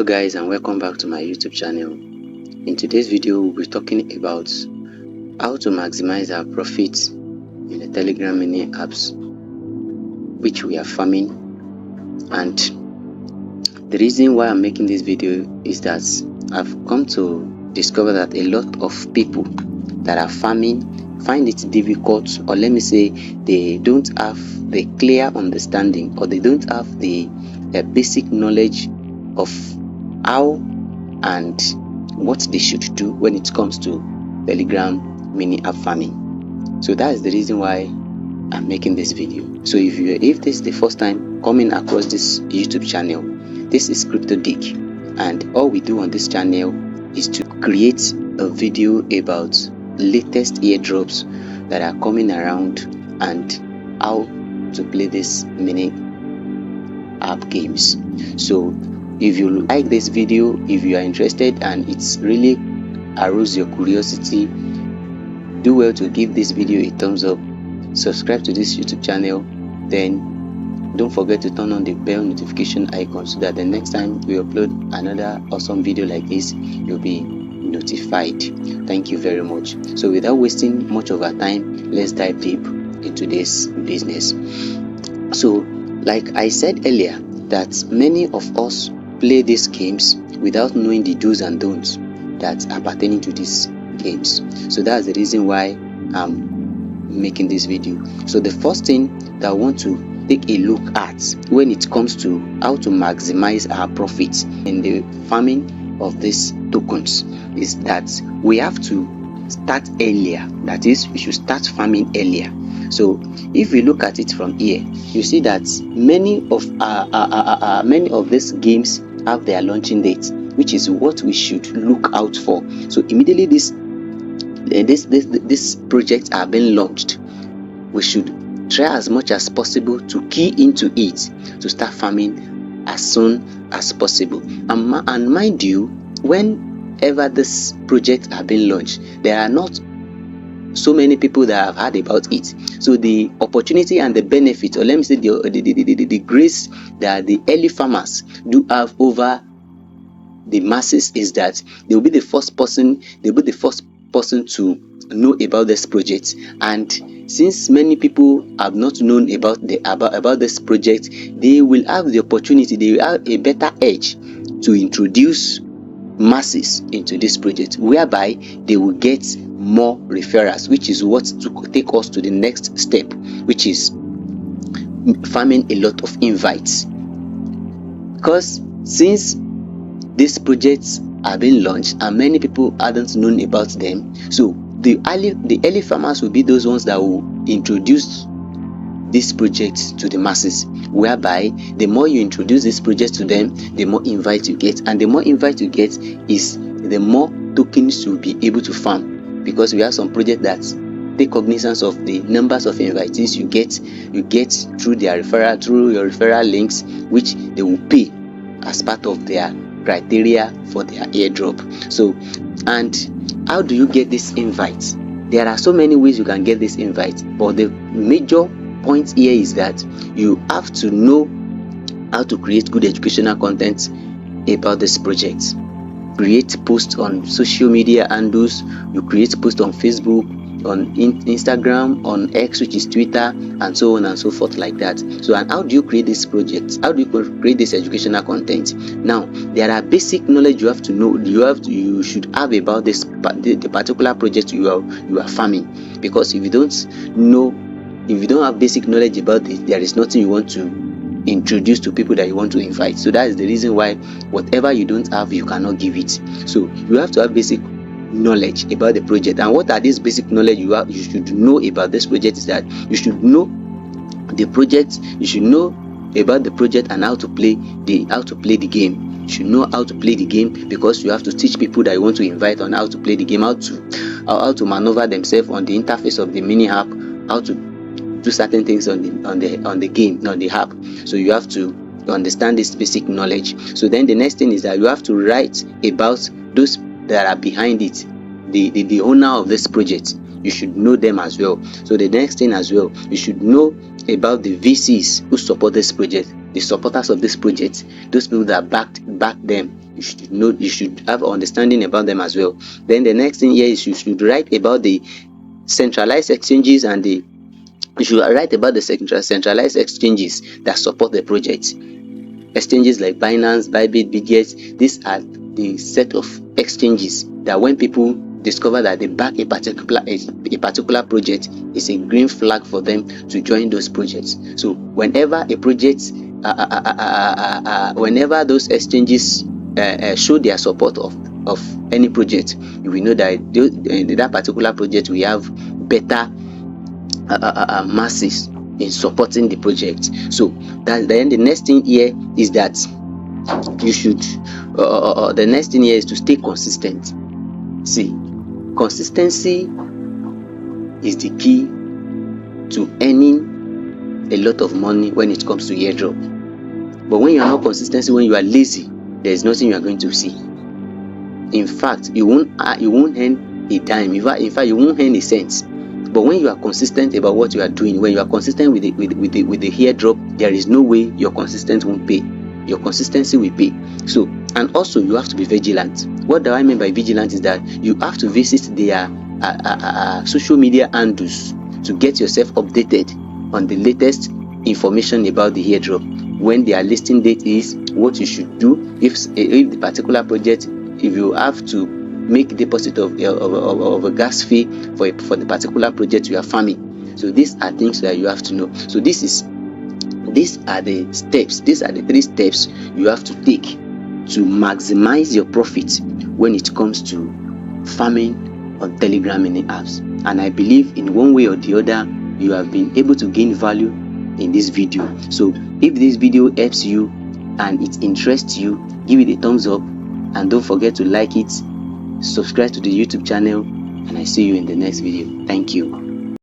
guys, and welcome back to my YouTube channel. In today's video we'll be talking about how to maximize our profits in the Telegram mini apps which we are farming. And the reason why I'm making this video is that I've come to discover that a lot of people that are farming find it difficult, or let me say they don't have the clear understanding, or they don't have the basic knowledge of how and what they should do when it comes to Telegram mini app farming. So that is the reason why I'm making this video. So if this is the first time coming across this YouTube channel, this is CryptoDig, and all we do on this channel is to create a video about latest airdrops that are coming around and how to play this mini app games. So if you like this video, if you are interested and it's really aroused your curiosity, do well to give this video a thumbs up, subscribe to this YouTube channel, then don't forget to turn on the bell notification icon so that the next time we upload another awesome video like this, you'll be notified. Thank you very much. So without wasting much of our time, let's dive deep into this business. So like I said earlier, that many of us play these games without knowing the do's and don'ts that are pertaining to these games. So that's the reason why I'm making this video. So the first thing that I want to take a look at when it comes to how to maximize our profits in the farming of these tokens is that we have to start earlier. That is, we should start farming earlier. So if we look at it from here, you see that many of these games have their launching date, which is what we should look out for. So immediately this projects are being launched, we should try as much as possible to key into it to start farming as soon as possible. And mind you, whenever this project are being launched, there are not so many people that have heard about it. So the opportunity and the benefit, or let me say the grace that the early farmers do have over the masses, is that they will be the first person to know about this project. And since many people have not known about this project, they will have the opportunity, they will have a better edge to introduce masses into this project, whereby they will get more referrals, which is what to take us to the next step, which is farming a lot of invites. Because since these projects are being launched and many people hadn't known about them, so the early farmers will be those ones that will introduce this project to the masses, whereby the more you introduce this project to them, the more invites you get, and the more invites you get is the more tokens you'll be able to farm. Because we have some projects that take cognizance of the numbers of invitees you get through your referral links, which they will pay as part of their criteria for their airdrop. So, and how do you get this invite? There are so many ways you can get this invite, but the major point here is that you have to know how to create good educational content about this project. Create posts on social media handles, you create posts on Facebook, on Instagram, on X, which is Twitter, and so on and so forth like that. So, and how do you create this project? How do you create this educational content? Now, there are basic knowledge you have to know. You should have about this the particular project you are farming. Because if you don't have basic knowledge about it, there is nothing you want to introduce to people that you want to invite. So that is the reason why whatever you don't have, you cannot give it. So you have to have basic knowledge about the project. And what are these basic knowledge you should know about this project is that you should know the project, you should know about the project and how to play the game. You should know how to play the game, because you have to teach people that you want to invite on how to play the game, how to maneuver themselves on the interface of the mini app, how to do certain things on the game, on the app. So you have to understand this basic knowledge. So then the next thing is that you have to write about those that are behind it, the owner of this project. You should know them as well. So the next thing as well, you should know about the VCs who support this project, the supporters of this project, those people that back them You should know, you should have understanding about them as well. Then the next thing here is you should write about the centralized exchanges and you should write about the centralized exchanges that support the project. Exchanges like Binance, Bybit, Bitget, these are the set of exchanges that when people discover that they back a particular project, it's a green flag for them to join those projects. So whenever a project, whenever those exchanges show their support of any project, you will know that that particular project will have better masses in supporting the project. So that then the next thing here is that you should the next thing here is to stay consistent. See, consistency is the key to earning a lot of money when it comes to airdrop. But when you are not consistent, when you are lazy, there is nothing you are going to see. In fact, you won't earn a dime. In fact, you won't earn a cent. But when you are consistent about what you are doing, when you are consistent with the airdrop, there is no way your consistency won't pay. Your consistency will pay. So, and also you have to be vigilant. What do I mean by vigilant is that you have to visit their social media handles to get yourself updated on the latest information about the airdrop. When their listing date is, what you should do if the particular project, if you have to make deposit of a gas fee for the particular project you are farming. So these are things that you have to know. So these are the steps. These are the 3 steps you have to take to maximize your profit when it comes to farming on Telegram and apps. And I believe in one way or the other you have been able to gain value in this video. So if this video helps you and it interests you, give it a thumbs up and don't forget to like it, subscribe to the YouTube channel, and I see you in the next video. Thank you.